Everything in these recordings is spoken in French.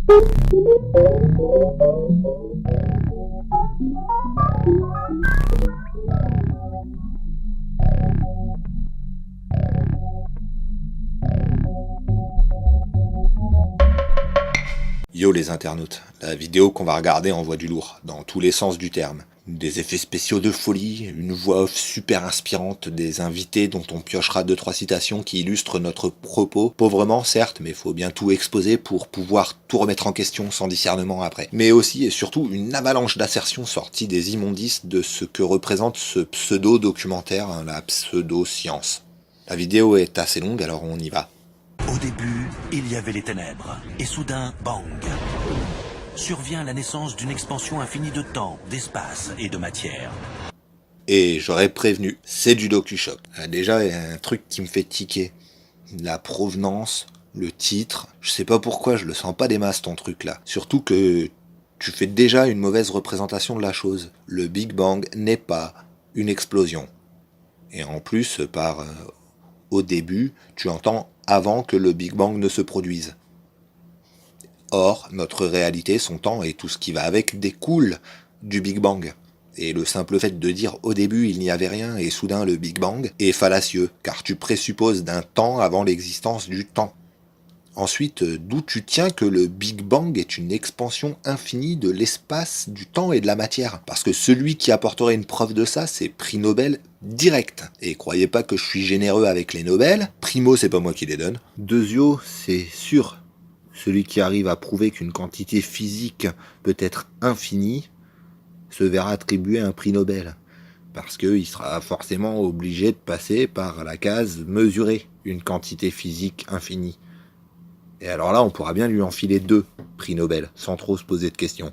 Yo les internautes, la vidéo qu'on va regarder envoie du lourd, dans tous les sens du terme. Des effets spéciaux de folie, une voix off super inspirante, des invités dont on piochera 2-3 citations qui illustrent notre propos. Pauvrement certes, mais faut bien tout exposer pour pouvoir tout remettre en question sans discernement après. Mais aussi et surtout une avalanche d'assertions sorties des immondices de ce que représente ce pseudo-documentaire, la pseudo-science. La vidéo est assez longue, alors on y va. Au début, il y avait les ténèbres, et soudain, bang! Survient la naissance d'une expansion infinie de temps, d'espace et de matière. Et j'aurais prévenu, c'est du docu-choc. Déjà, il y a un truc qui me fait tiquer. La provenance, le titre, je sais pas pourquoi, je le sens pas des masses ton truc là. Surtout que tu fais déjà une mauvaise représentation de la chose. Le Big Bang n'est pas une explosion. Et en plus, au début, tu entends avant que le Big Bang ne se produise. Or, notre réalité, son temps et tout ce qui va avec découle du Big Bang. Et le simple fait de dire au début il n'y avait rien et soudain le Big Bang est fallacieux, car tu présupposes d'un temps avant l'existence du temps. Ensuite, d'où tu tiens que le Big Bang est une expansion infinie de l'espace, du temps et de la matière? Parce que celui qui apporterait une preuve de ça, c'est prix Nobel direct. Et croyez pas que je suis généreux avec les Nobel. Primo, c'est pas moi qui les donne. Deuxio, c'est sûr. Celui qui arrive à prouver qu'une quantité physique peut être infinie se verra attribuer un prix Nobel. Parce qu'il sera forcément obligé de passer par la case mesurer une quantité physique infinie. Et alors là, on pourra bien lui enfiler 2 prix Nobel, sans trop se poser de questions.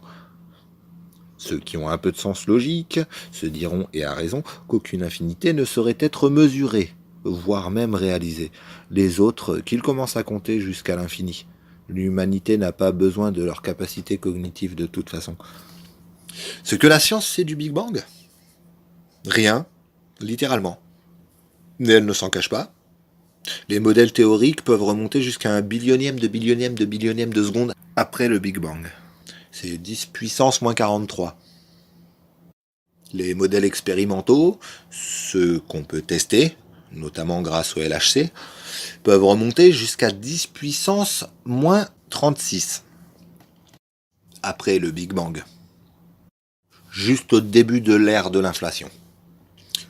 Ceux qui ont un peu de sens logique se diront, et à raison, qu'aucune infinité ne saurait être mesurée, voire même réalisée. Les autres, qu'ils commencent à compter jusqu'à l'infini. L'humanité n'a pas besoin de leur capacité cognitive de toute façon. Ce que la science sait du Big Bang? Rien, littéralement. Mais elle ne s'en cache pas. Les modèles théoriques peuvent remonter jusqu'à un billionième de seconde après le Big Bang. C'est 10 puissance moins 43. Les modèles expérimentaux, ceux qu'on peut tester, notamment grâce au LHC, peuvent remonter jusqu'à 10 puissance moins 36. Après le Big Bang. Juste au début de l'ère de l'inflation.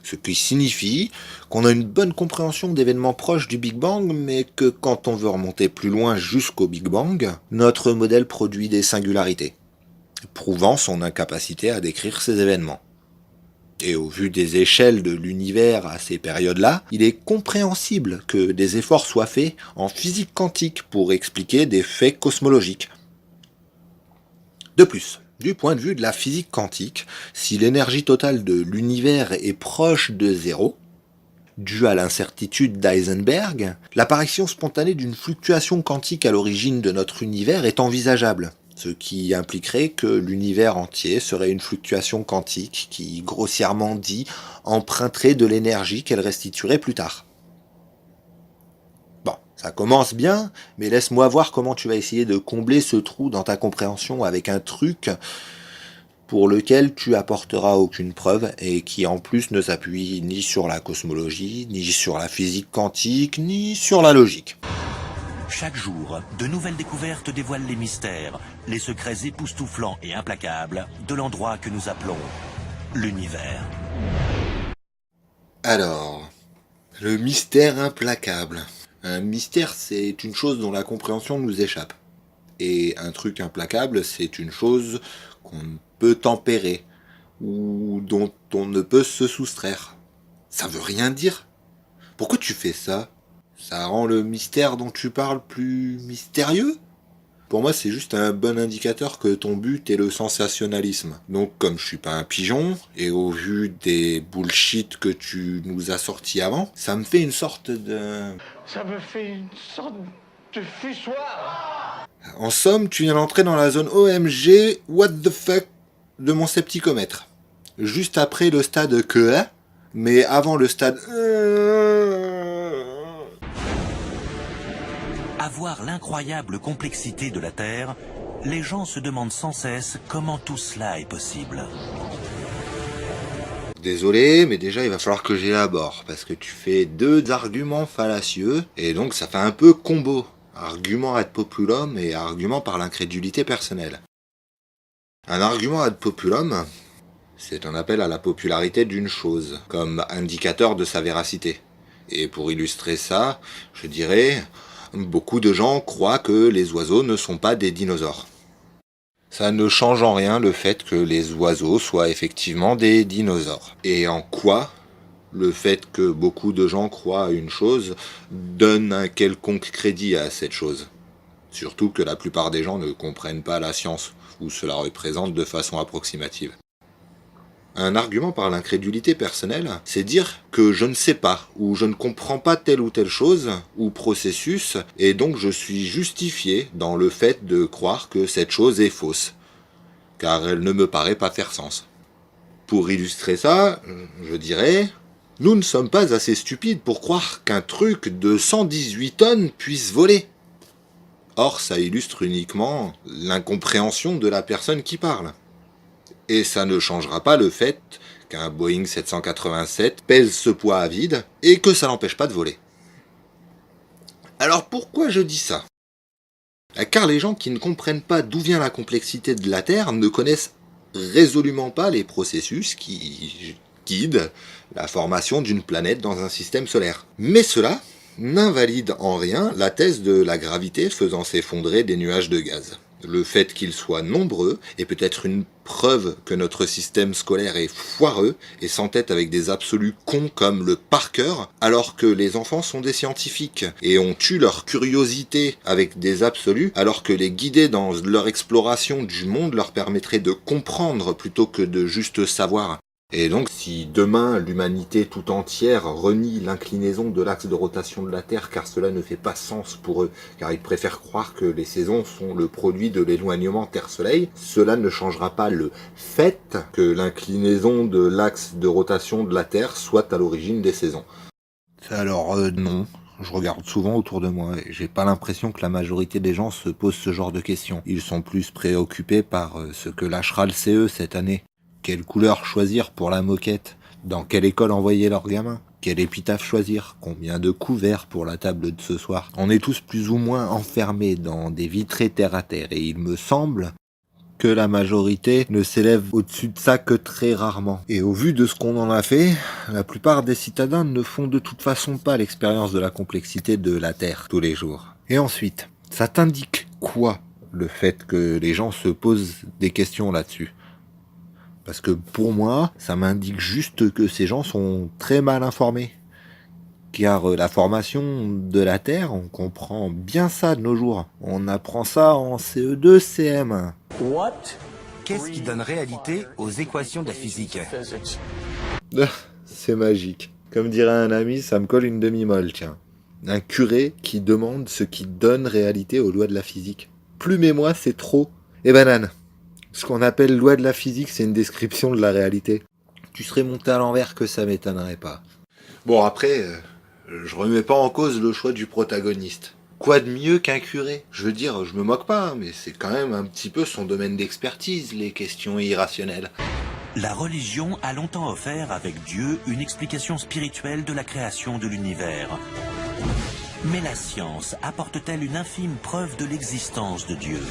Ce qui signifie qu'on a une bonne compréhension d'événements proches du Big Bang, mais que quand on veut remonter plus loin jusqu'au Big Bang, notre modèle produit des singularités, prouvant son incapacité à décrire ces événements. Et au vu des échelles de l'univers à ces périodes-là, il est compréhensible que des efforts soient faits en physique quantique pour expliquer des faits cosmologiques. De plus, du point de vue de la physique quantique, si l'énergie totale de l'univers est proche de zéro, due à l'incertitude d'Heisenberg, l'apparition spontanée d'une fluctuation quantique à l'origine de notre univers est envisageable, ce qui impliquerait que l'univers entier serait une fluctuation quantique qui, grossièrement dit, emprunterait de l'énergie qu'elle restituerait plus tard. Bon, ça commence bien, mais laisse-moi voir comment tu vas essayer de combler ce trou dans ta compréhension avec un truc pour lequel tu apporteras aucune preuve et qui en plus ne s'appuie ni sur la cosmologie, ni sur la physique quantique, ni sur la logique. Chaque jour, de nouvelles découvertes dévoilent les mystères, les secrets époustouflants et implacables de l'endroit que nous appelons l'univers. Alors, le mystère implacable. Un mystère, c'est une chose dont la compréhension nous échappe. Et un truc implacable, c'est une chose qu'on peut tempérer, ou dont on ne peut se soustraire. Ça veut rien dire. Pourquoi tu fais ça? Ça rend le mystère dont tu parles plus mystérieux? Pour moi, c'est juste un bon indicateur que ton but est le sensationnalisme. Donc, comme je suis pas un pigeon, et au vu des bullshit que tu nous as sortis avant, ça me fait une sorte de... Ça me fait une sorte de fussoir. En somme, tu viens d'entrer dans la zone OMG, what the fuck, de mon scepticomètre. Juste après le stade que, mais avant le stade... À voir l'incroyable complexité de la Terre, les gens se demandent sans cesse comment tout cela est possible. Désolé, mais déjà il va falloir que j'élabore, parce que tu fais 2 arguments fallacieux, et donc ça fait un peu combo. Argument ad populum et argument par l'incrédulité personnelle. Un argument ad populum, c'est un appel à la popularité d'une chose, comme indicateur de sa véracité. Et pour illustrer ça, je dirais, beaucoup de gens croient que les oiseaux ne sont pas des dinosaures. Ça ne change en rien le fait que les oiseaux soient effectivement des dinosaures. Et en quoi le fait que beaucoup de gens croient à une chose donne un quelconque crédit à cette chose. Surtout que la plupart des gens ne comprennent pas la science, ou cela représente de façon approximative. Un argument par l'incrédulité personnelle, c'est dire que je ne sais pas, ou je ne comprends pas telle ou telle chose, ou processus, et donc je suis justifié dans le fait de croire que cette chose est fausse, car elle ne me paraît pas faire sens. Pour illustrer ça, je dirais, nous ne sommes pas assez stupides pour croire qu'un truc de 118 tonnes puisse voler. Or, ça illustre uniquement l'incompréhension de la personne qui parle. Et ça ne changera pas le fait qu'un Boeing 787 pèse ce poids à vide et que ça l'empêche pas de voler. Alors pourquoi je dis ça ? Car les gens qui ne comprennent pas d'où vient la complexité de la Terre ne connaissent résolument pas les processus qui guident la formation d'une planète dans un système solaire. Mais cela n'invalide en rien la thèse de la gravité faisant s'effondrer des nuages de gaz. Le fait qu'ils soient nombreux est peut-être une preuve que notre système scolaire est foireux et s'entête avec des absolus cons comme le Parker, alors que les enfants sont des scientifiques et on tue leur curiosité avec des absolus, alors que les guider dans leur exploration du monde leur permettrait de comprendre plutôt que de juste savoir. Et donc, si demain l'humanité tout entière renie l'inclinaison de l'axe de rotation de la Terre, car cela ne fait pas sens pour eux, car ils préfèrent croire que les saisons sont le produit de l'éloignement Terre-Soleil, cela ne changera pas le fait que l'inclinaison de l'axe de rotation de la Terre soit à l'origine des saisons. Alors non. Je regarde souvent autour de moi et j'ai pas l'impression que la majorité des gens se posent ce genre de questions. Ils sont plus préoccupés par ce que lâchera le CE cette année. Quelle couleur choisir pour la moquette? Dans quelle école envoyer leurs gamins? Quel épitaphe choisir? Combien de couverts pour la table de ce soir? On est tous plus ou moins enfermés dans des vitrées terre à terre et il me semble que la majorité ne s'élève au-dessus de ça que très rarement. Et au vu de ce qu'on en a fait, la plupart des citadins ne font de toute façon pas l'expérience de la complexité de la Terre tous les jours. Et ensuite, ça t'indique quoi, le fait que les gens se posent des questions là-dessus? Parce que pour moi, ça m'indique juste que ces gens sont très mal informés. Car la formation de la Terre, on comprend bien ça de nos jours. On apprend ça en CE2, CM1. Qu'est-ce qui donne réalité aux équations de la physique? C'est magique. Comme dirait un ami, ça me colle une demi-molle, tiens. Un curé qui demande ce qui donne réalité aux lois de la physique. Plumez-moi, c'est trop. Et banane. Ce qu'on appelle loi de la physique, c'est une description de la réalité. Tu serais monté à l'envers que ça m'étonnerait pas. Bon, après, je remets pas en cause le choix du protagoniste. Quoi de mieux qu'un curé? Je veux dire, je me moque pas, mais c'est quand même un petit peu son domaine d'expertise, les questions irrationnelles. La religion a longtemps offert avec Dieu une explication spirituelle de la création de l'univers. Mais la science apporte-t-elle une infime preuve de l'existence de Dieu ?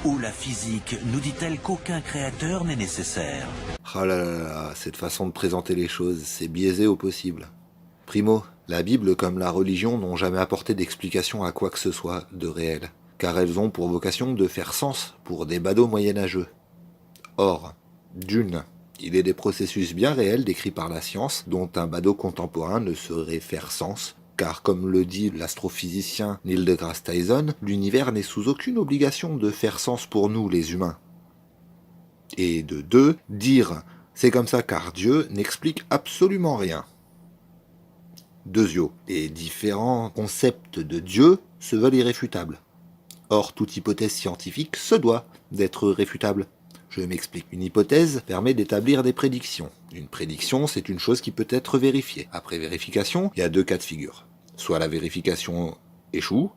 Ou la physique nous dit-elle qu'aucun créateur n'est nécessaire? Oh là là là, cette façon de présenter les choses, c'est biaisé au possible. Primo, la Bible comme la religion n'ont jamais apporté d'explication à quoi que ce soit de réel, car elles ont pour vocation de faire sens pour des badauds moyenâgeux. Or, d'une, il est des processus bien réels décrits par la science dont un badaud contemporain ne saurait faire sens, car comme le dit l'astrophysicien Neil deGrasse Tyson, l'univers n'est sous aucune obligation de faire sens pour nous les humains. Et de deux, dire « c'est comme ça car Dieu » n'explique absolument rien. Deuxio, les différents concepts de Dieu se veulent irréfutables. Or, toute hypothèse scientifique se doit d'être réfutable. Je m'explique. Une hypothèse permet d'établir des prédictions. Une prédiction, c'est une chose qui peut être vérifiée. Après vérification, il y a deux cas de figure. Soit la vérification échoue,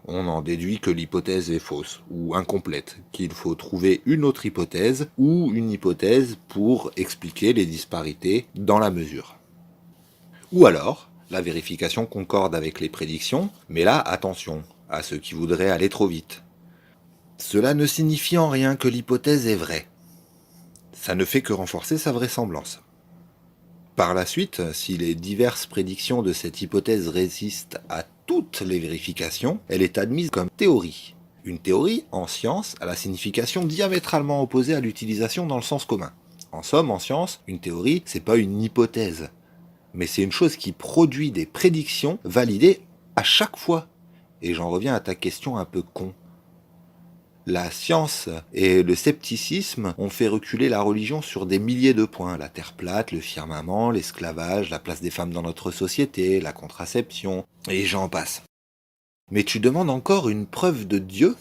on en déduit que l'hypothèse est fausse ou incomplète, qu'il faut trouver une autre hypothèse ou une hypothèse pour expliquer les disparités dans la mesure. Ou alors, la vérification concorde avec les prédictions, mais là, attention à ceux qui voudraient aller trop vite. Cela ne signifie en rien que l'hypothèse est vraie. Ça ne fait que renforcer sa vraisemblance. Par la suite, si les diverses prédictions de cette hypothèse résistent à toutes les vérifications, elle est admise comme théorie. Une théorie, en science, a la signification diamétralement opposée à l'utilisation dans le sens commun. En somme, en science, une théorie, c'est pas une hypothèse, mais c'est une chose qui produit des prédictions validées à chaque fois. Et j'en reviens à ta question un peu con. La science et le scepticisme ont fait reculer la religion sur des milliers de points. La terre plate, le firmament, l'esclavage, la place des femmes dans notre société, la contraception, et j'en passe. Mais tu demandes encore une preuve de Dieu ?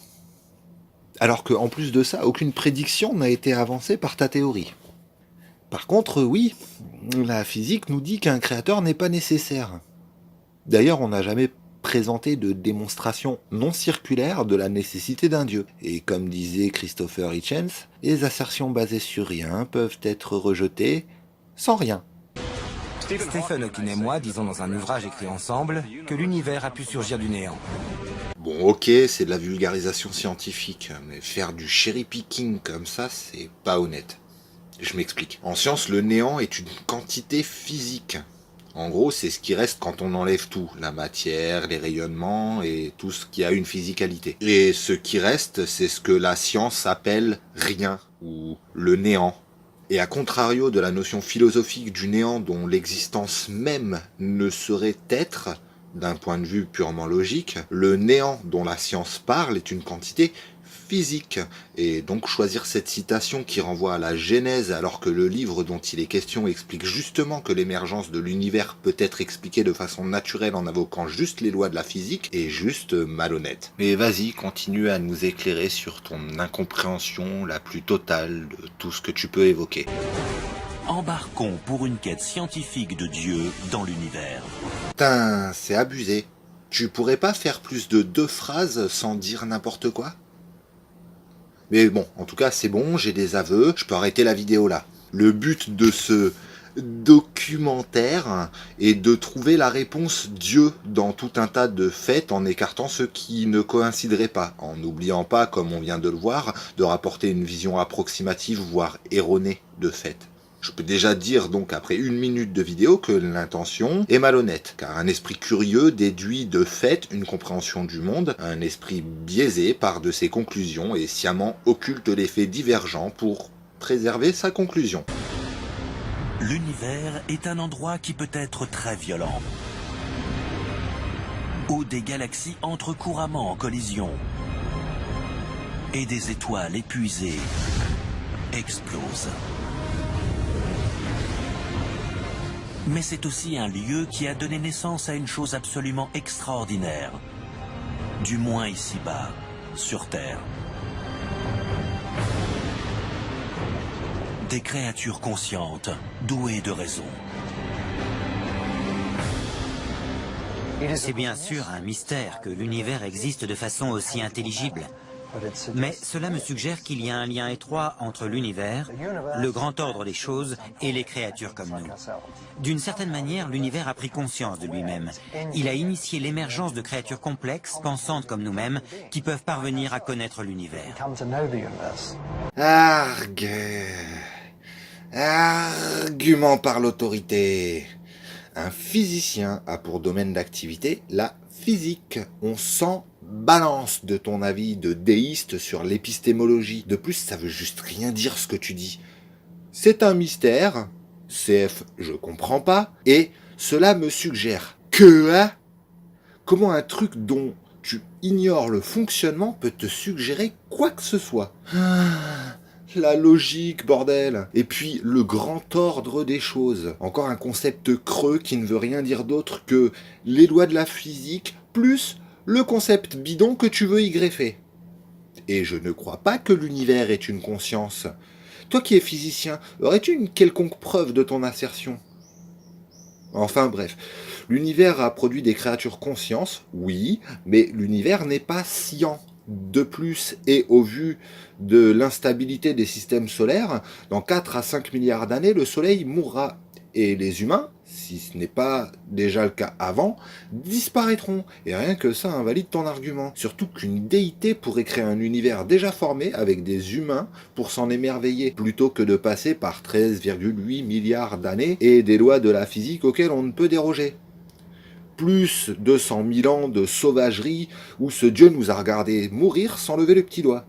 Alors qu'en plus de ça, aucune prédiction n'a été avancée par ta théorie. Par contre, oui, la physique nous dit qu'un créateur n'est pas nécessaire. D'ailleurs, on n'a jamais présenté de démonstration non circulaire de la nécessité d'un dieu. Et comme disait Christopher Hitchens, les assertions basées sur rien peuvent être rejetées sans rien. Stephen Hawking et moi disons dans un ouvrage écrit ensemble que l'univers a pu surgir du néant. Bon, ok, c'est de la vulgarisation scientifique, mais faire du cherry-picking comme ça, c'est pas honnête. Je m'explique. En science, le néant est une quantité physique. En gros, c'est ce qui reste quand on enlève tout, la matière, les rayonnements et tout ce qui a une physicalité. Et ce qui reste, c'est ce que la science appelle rien, ou le néant. Et à contrario de la notion philosophique du néant dont l'existence même ne saurait être, d'un point de vue purement logique, le néant dont la science parle est une quantité physique. Et donc choisir cette citation qui renvoie à la Genèse alors que le livre dont il est question explique justement que l'émergence de l'univers peut être expliquée de façon naturelle en invoquant juste les lois de la physique est juste malhonnête. Mais vas-y, continue à nous éclairer sur ton incompréhension la plus totale de tout ce que tu peux évoquer. Embarquons pour une quête scientifique de Dieu dans l'univers. Putain, c'est abusé. Tu pourrais pas faire plus de 2 phrases sans dire n'importe quoi ? Mais bon, en tout cas, c'est bon, j'ai des aveux, je peux arrêter la vidéo là. Le but de ce documentaire est de trouver la réponse Dieu dans tout un tas de faits en écartant ceux qui ne coïncideraient pas, en n'oubliant pas, comme on vient de le voir, de rapporter une vision approximative, voire erronée de faits. Je peux déjà dire donc après 1 minute de vidéo que l'intention est malhonnête, car un esprit curieux déduit de fait une compréhension du monde, un esprit biaisé part de ses conclusions et sciemment occulte les faits divergents pour préserver sa conclusion. L'univers est un endroit qui peut être très violent, où des galaxies entrent couramment en collision et des étoiles épuisées explosent. Mais c'est aussi un lieu qui a donné naissance à une chose absolument extraordinaire, du moins ici-bas, sur Terre. Des créatures conscientes, douées de raison. C'est bien sûr un mystère que l'univers existe de façon aussi intelligible. Mais cela me suggère qu'il y a un lien étroit entre l'univers, le grand ordre des choses et les créatures comme nous. D'une certaine manière, l'univers a pris conscience de lui-même. Il a initié l'émergence de créatures complexes, pensantes comme nous-mêmes, qui peuvent parvenir à connaître l'univers. Argue. Argument par l'autorité. Un physicien a pour domaine d'activité la physique. On s'en balance de ton avis de déiste sur l'épistémologie. De plus, ça veut juste rien dire ce que tu dis. C'est un mystère. CF, je comprends pas. Et cela me suggère que... Comment un truc dont tu ignores le fonctionnement peut te suggérer quoi que ce soit ? La logique, bordel. Et puis, le grand ordre des choses. Encore un concept creux qui ne veut rien dire d'autre que les lois de la physique plus le concept bidon que tu veux y greffer. Et je ne crois pas que l'univers ait une conscience. Toi qui es physicien, aurais-tu une quelconque preuve de ton assertion ? Enfin bref, l'univers a produit des créatures conscientes, oui, mais l'univers n'est pas sciant. De plus, et au vu de l'instabilité des systèmes solaires, dans 4 à 5 milliards d'années, le Soleil mourra. Et les humains, si ce n'est pas déjà le cas avant, disparaîtront. Et rien que ça invalide ton argument. Surtout qu'une déité pourrait créer un univers déjà formé avec des humains pour s'en émerveiller, plutôt que de passer par 13,8 milliards d'années et des lois de la physique auxquelles on ne peut déroger. Plus 200 000 ans de sauvagerie où ce Dieu nous a regardé mourir sans lever le petit doigt.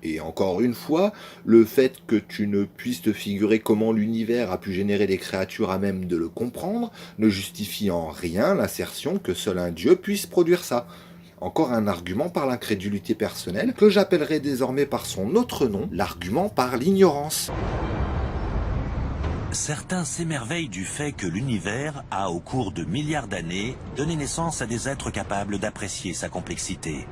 Et encore une fois, le fait que tu ne puisses te figurer comment l'univers a pu générer des créatures à même de le comprendre ne justifie en rien l'assertion que seul un Dieu puisse produire ça. Encore un argument par l'incrédulité personnelle que j'appellerai désormais par son autre nom, l'argument par l'ignorance. Certains s'émerveillent du fait que l'univers a, au cours de milliards d'années, donné naissance à des êtres capables d'apprécier sa complexité.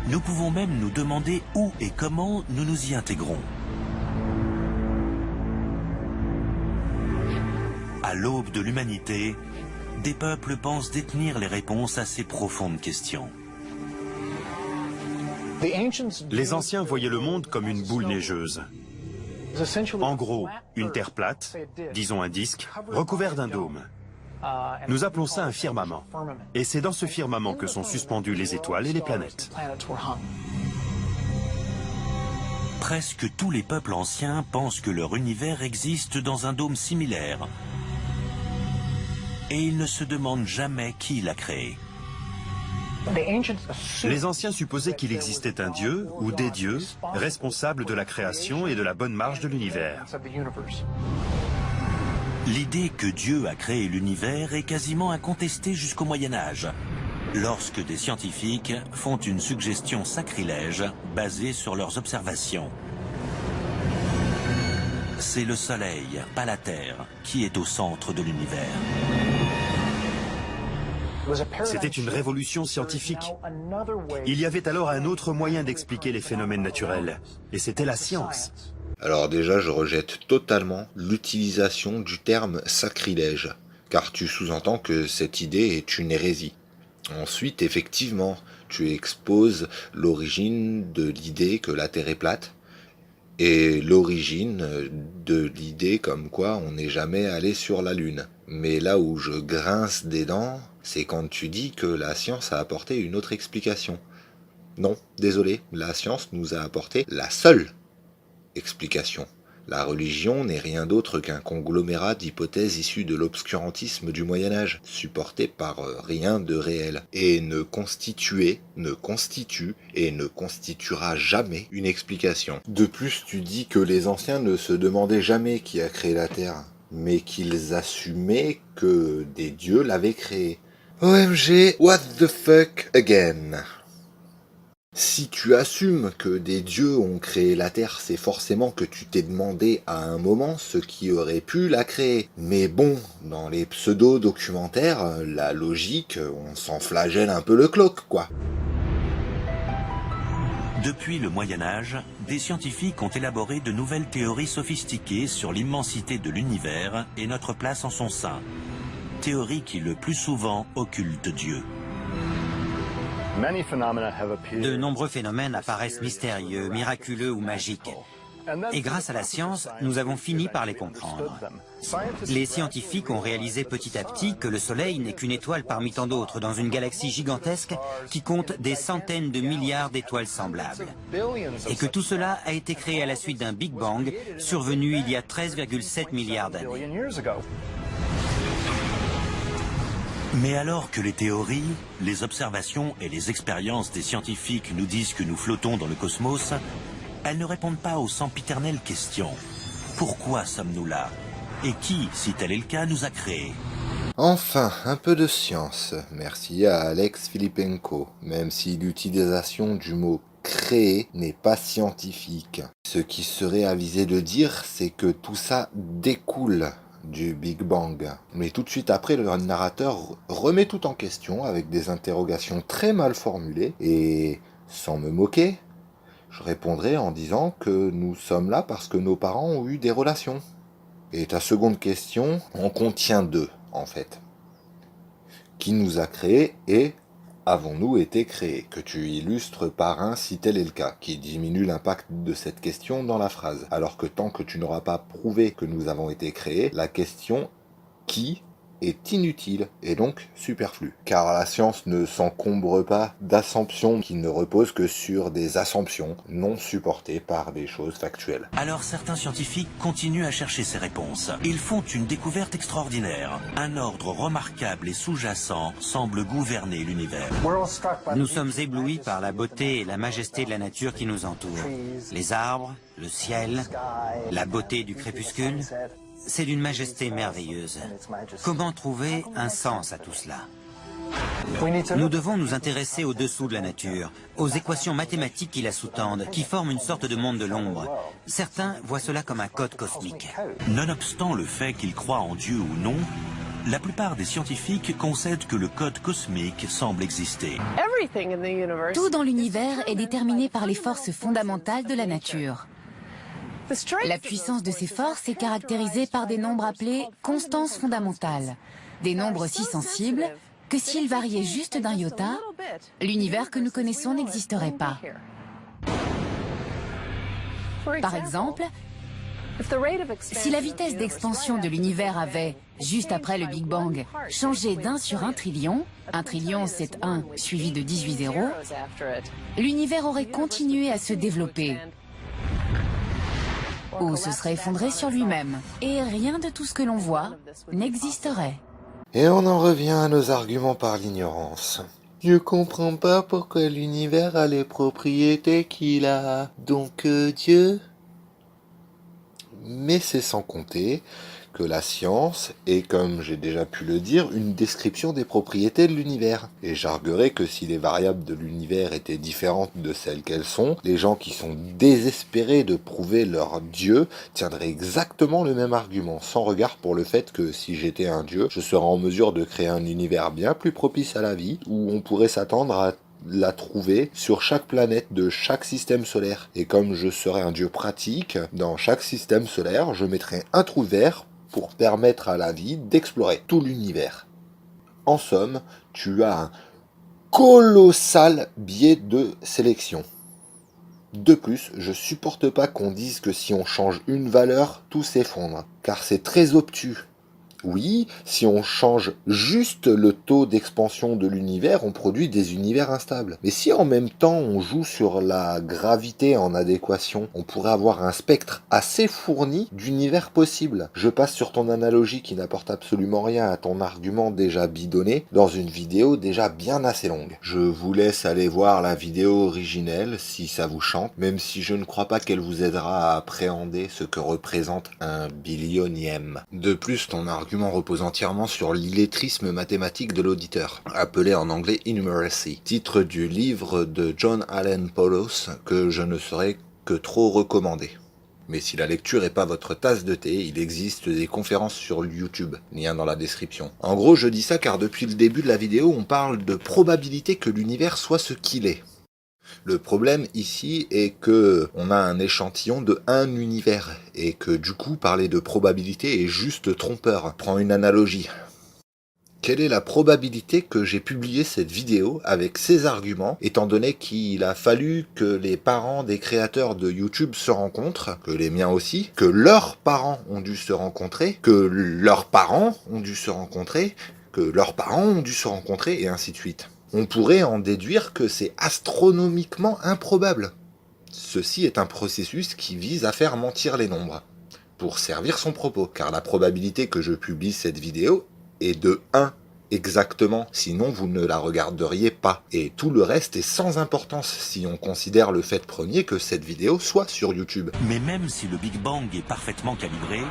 Nous pouvons même nous demander où et comment nous nous y intégrons. À l'aube de l'humanité, des peuples pensent détenir les réponses à ces profondes questions. Les anciens voyaient le monde comme une boule neigeuse. En gros, une terre plate, disons un disque, recouvert d'un dôme. Nous appelons ça un firmament. Et c'est dans ce firmament que sont suspendues les étoiles et les planètes. Presque tous les peuples anciens pensent que leur univers existe dans un dôme similaire. Et ils ne se demandent jamais qui l'a créé. Les anciens supposaient qu'il existait un dieu ou des dieux responsables de la création et de la bonne marche de l'univers. L'idée que Dieu a créé l'univers est quasiment incontestée jusqu'au Moyen-Âge, lorsque des scientifiques font une suggestion sacrilège basée sur leurs observations. C'est le Soleil, pas la Terre, qui est au centre de l'univers. C'était une révolution scientifique. Il y avait alors un autre moyen d'expliquer les phénomènes naturels, et c'était la science. Alors déjà, je rejette totalement l'utilisation du terme sacrilège, car tu sous-entends que cette idée est une hérésie. Ensuite, effectivement, tu exposes l'origine de l'idée que la Terre est plate, et l'origine de l'idée comme quoi on n'est jamais allé sur la Lune. Mais là où je grince des dents, c'est quand tu dis que la science a apporté une autre explication. Non, désolé, la science nous a apporté la seule explication. La religion n'est rien d'autre qu'un conglomérat d'hypothèses issues de l'obscurantisme du Moyen-Âge, supporté par rien de réel, et ne constitue et ne constituera jamais une explication. De plus, tu dis que les anciens ne se demandaient jamais qui a créé la Terre, mais qu'ils assumaient que des dieux l'avaient créée. OMG, what the fuck again? Si tu assumes que des dieux ont créé la Terre, c'est forcément que tu t'es demandé à un moment ce qui aurait pu la créer. Mais bon, dans les pseudo-documentaires, la logique, on s'en flagelle un peu le cloque, quoi. Depuis le Moyen-Âge, des scientifiques ont élaboré de nouvelles théories sophistiquées sur l'immensité de l'univers et notre place en son sein. Théories qui le plus souvent occultent Dieu. De nombreux phénomènes apparaissent mystérieux, miraculeux ou magiques. Et grâce à la science, nous avons fini par les comprendre. Les scientifiques ont réalisé petit à petit que le Soleil n'est qu'une étoile parmi tant d'autres dans une galaxie gigantesque qui compte des centaines de milliards d'étoiles semblables. Et que tout cela a été créé à la suite d'un Big Bang survenu il y a 13,7 milliards d'années. Mais alors que les théories, les observations et les expériences des scientifiques nous disent que nous flottons dans le cosmos, elles ne répondent pas aux sempiternelles questions. Pourquoi sommes-nous là? Et qui, si tel est le cas, nous a créés? Enfin, un peu de science. Merci à Alex Filipenko, même si l'utilisation du mot créer n'est pas scientifique. Ce qui serait avisé de dire, c'est que tout ça découle du Big Bang. Mais tout de suite après, le narrateur remet tout en question avec des interrogations très mal formulées et, sans me moquer, je répondrai en disant que nous sommes là parce que nos parents ont eu des relations. Et ta seconde question en contient deux, en fait. Qui nous a créés et avons-nous été créés? Que tu illustres par un si tel est le cas, qui diminue l'impact de cette question dans la phrase. Alors que tant que tu n'auras pas prouvé que nous avons été créés, la question qui est inutile et donc superflue. Car la science ne s'encombre pas d'assumptions qui ne reposent que sur des assumptions non supportées par des choses factuelles. Alors certains scientifiques continuent à chercher ces réponses. Ils font une découverte extraordinaire. Un ordre remarquable et sous-jacent semble gouverner l'univers. Nous sommes éblouis par la beauté et la majesté de la nature qui nous entoure. Les arbres, le ciel, la beauté du crépuscule. C'est d'une majesté merveilleuse. Comment trouver un sens à tout cela? Nous devons nous intéresser au-dessous de la nature, aux équations mathématiques qui la sous-tendent, qui forment une sorte de monde de l'ombre. Certains voient cela comme un code cosmique. Nonobstant le fait qu'ils croient en Dieu ou non, la plupart des scientifiques concèdent que le code cosmique semble exister. Tout dans l'univers est déterminé par les forces fondamentales de la nature. La puissance de ces forces est caractérisée par des nombres appelés constances fondamentales, des nombres si sensibles que s'ils variaient juste d'un iota, l'univers que nous connaissons n'existerait pas. Par exemple, si la vitesse d'expansion de l'univers avait, juste après le Big Bang, changé d'1 sur 1 trillion c'est 1 suivi de 18 zéros, l'univers aurait continué à se développer, ou se serait effondré sur lui-même, et rien de tout ce que l'on voit n'existerait. Et on en revient à nos arguments par l'ignorance. Je comprends pas pourquoi l'univers a les propriétés qu'il a. Donc Dieu? Mais c'est sans compter que la science est, comme j'ai déjà pu le dire, une description des propriétés de l'univers. Et j'arguerais que si les variables de l'univers étaient différentes de celles qu'elles sont, les gens qui sont désespérés de prouver leur Dieu tiendraient exactement le même argument, sans regard pour le fait que si j'étais un Dieu, je serais en mesure de créer un univers bien plus propice à la vie, où on pourrait s'attendre à la trouver sur chaque planète de chaque système solaire. Et comme je serais un dieu pratique, dans chaque système solaire, je mettrais un trou vert pour permettre à la vie d'explorer tout l'univers. En somme, tu as un colossal biais de sélection. De plus, je supporte pas qu'on dise que si on change une valeur, tout s'effondre, car c'est très obtus. Oui, si on change juste le taux d'expansion de l'univers, on produit des univers instables. Mais si en même temps on joue sur la gravité en adéquation, on pourrait avoir un spectre assez fourni d'univers possibles. Je passe sur ton analogie qui n'apporte absolument rien à ton argument déjà bidonné dans une vidéo déjà bien assez longue. Je vous laisse aller voir la vidéo originelle si ça vous chante, même si je ne crois pas qu'elle vous aidera à appréhender ce que représente un billionième. De plus, ton argument repose entièrement sur l'illettrisme mathématique de l'auditeur, appelé en anglais innumeracy, titre du livre de John Allen Paulos que je ne saurais que trop recommander. Mais si la lecture n'est pas votre tasse de thé, il existe des conférences sur YouTube, lien dans la description. En gros, je dis ça car depuis le début de la vidéo, on parle de probabilité que l'univers soit ce qu'il est. Le problème ici est que on a un échantillon de un univers et que du coup parler de probabilité est juste trompeur. Prends une analogie. Quelle est la probabilité que j'ai publié cette vidéo avec ces arguments, étant donné qu'il a fallu que les parents des créateurs de YouTube se rencontrent, que les miens aussi, que leurs parents ont dû se rencontrer, que leurs parents ont dû se rencontrer, que leurs parents ont dû se rencontrer, et ainsi de suite. On pourrait en déduire que c'est astronomiquement improbable. Ceci est un processus qui vise à faire mentir les nombres, pour servir son propos, car la probabilité que je publie cette vidéo est de 1 exactement, sinon vous ne la regarderiez pas. Et tout le reste est sans importance si on considère le fait premier que cette vidéo soit sur YouTube. Mais même si le Big Bang est parfaitement calibré,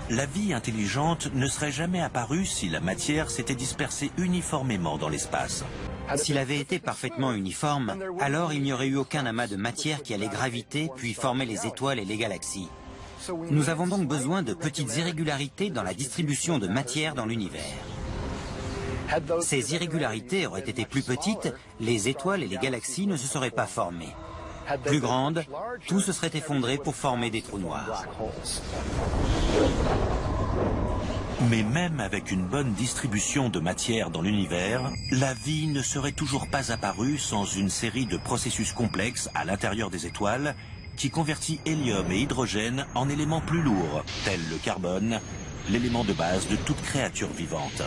la vie intelligente ne serait jamais apparue si la matière s'était dispersée uniformément dans l'espace. S'il avait été parfaitement uniforme, alors il n'y aurait eu aucun amas de matière qui allait graviter puis former les étoiles et les galaxies. Nous avons donc besoin de petites irrégularités dans la distribution de matière dans l'univers. Ces irrégularités auraient été plus petites, les étoiles et les galaxies ne se seraient pas formées. Plus grandes, tout se serait effondré pour former des trous noirs. Mais même avec une bonne distribution de matière dans l'univers, la vie ne serait toujours pas apparue sans une série de processus complexes à l'intérieur des étoiles qui convertit hélium et hydrogène en éléments plus lourds, tels le carbone, l'élément de base de toute créature vivante.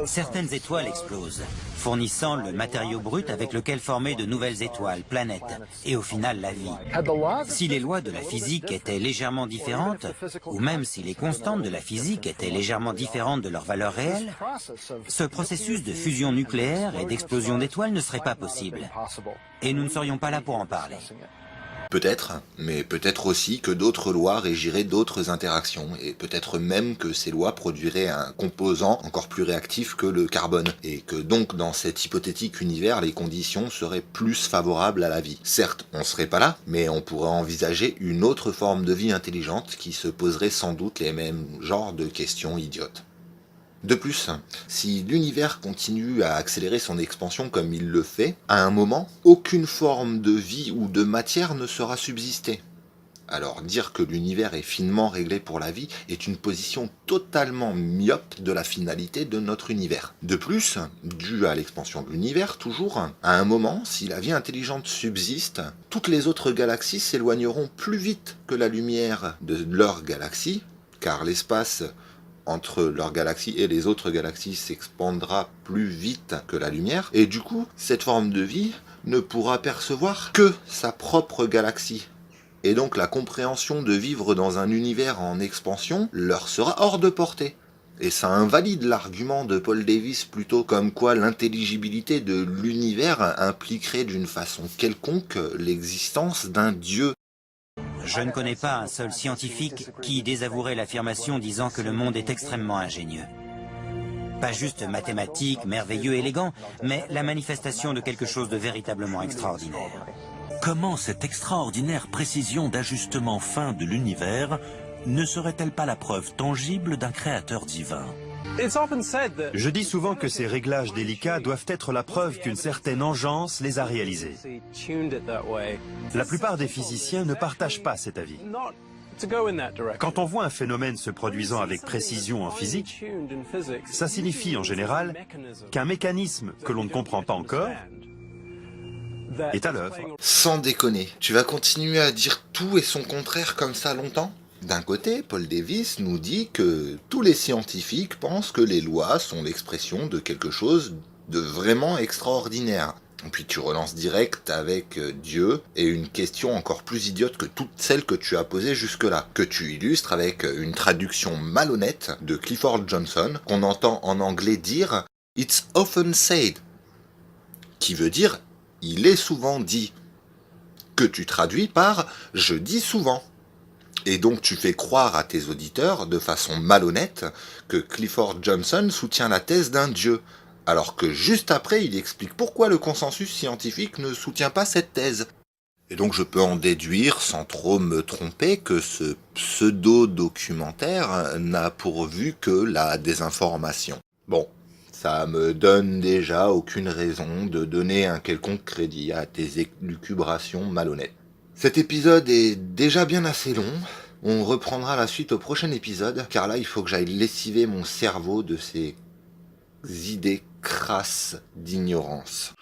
Certaines étoiles explosent, fournissant le matériau brut avec lequel former de nouvelles étoiles, planètes, et au final la vie. Si les lois de la physique étaient légèrement différentes, ou même si les constantes de la physique étaient légèrement différentes de leur valeur réelle, ce processus de fusion nucléaire et d'explosion d'étoiles ne serait pas possible. Et nous ne serions pas là pour en parler. Peut-être, mais peut-être aussi que d'autres lois régiraient d'autres interactions, et peut-être même que ces lois produiraient un composant encore plus réactif que le carbone, et que donc dans cet hypothétique univers, les conditions seraient plus favorables à la vie. Certes, on serait pas là, mais on pourrait envisager une autre forme de vie intelligente qui se poserait sans doute les mêmes genres de questions idiotes. De plus, si l'univers continue à accélérer son expansion comme il le fait, à un moment, aucune forme de vie ou de matière ne sera subsistée. Alors dire que l'univers est finement réglé pour la vie est une position totalement myope de la finalité de notre univers. De plus, dû à l'expansion de l'univers toujours, à un moment, si la vie intelligente subsiste, toutes les autres galaxies s'éloigneront plus vite que la lumière de leur galaxie, car l'espace entre leur galaxie et les autres galaxies s'expandra plus vite que la lumière, et du coup, cette forme de vie ne pourra percevoir que sa propre galaxie. Et donc la compréhension de vivre dans un univers en expansion leur sera hors de portée. Et ça invalide l'argument de Paul Davies plutôt comme quoi l'intelligibilité de l'univers impliquerait d'une façon quelconque l'existence d'un dieu. Je ne connais pas un seul scientifique qui désavouerait l'affirmation disant que le monde est extrêmement ingénieux. Pas juste mathématique, merveilleux, élégant, mais la manifestation de quelque chose de véritablement extraordinaire. Comment cette extraordinaire précision d'ajustement fin de l'univers ne serait-elle pas la preuve tangible d'un créateur divin ? Je dis souvent que ces réglages délicats doivent être la preuve qu'une certaine engeance les a réalisés. La plupart des physiciens ne partagent pas cet avis. Quand on voit un phénomène se produisant avec précision en physique, ça signifie en général qu'un mécanisme que l'on ne comprend pas encore est à l'œuvre. Sans déconner, tu vas continuer à dire tout et son contraire comme ça longtemps ? D'un côté, Paul Davies nous dit que tous les scientifiques pensent que les lois sont l'expression de quelque chose de vraiment extraordinaire. Puis tu relances direct avec Dieu et une question encore plus idiote que toutes celles que tu as posées jusque-là, que tu illustres avec une traduction malhonnête de Clifford Johnson qu'on entend en anglais dire « It's often said », qui veut dire « il est souvent dit », que tu traduis par « je dis souvent ». Et donc tu fais croire à tes auditeurs, de façon malhonnête, que Clifford Johnson soutient la thèse d'un dieu, alors que juste après il explique pourquoi le consensus scientifique ne soutient pas cette thèse. Et donc je peux en déduire, sans trop me tromper, que ce pseudo-documentaire n'a pourvu que la désinformation. Bon, ça me donne déjà aucune raison de donner un quelconque crédit à tes élucubrations malhonnêtes. Cet épisode est déjà bien assez long, on reprendra la suite au prochain épisode, car là il faut que j'aille lessiver mon cerveau de ces idées crasses d'ignorance.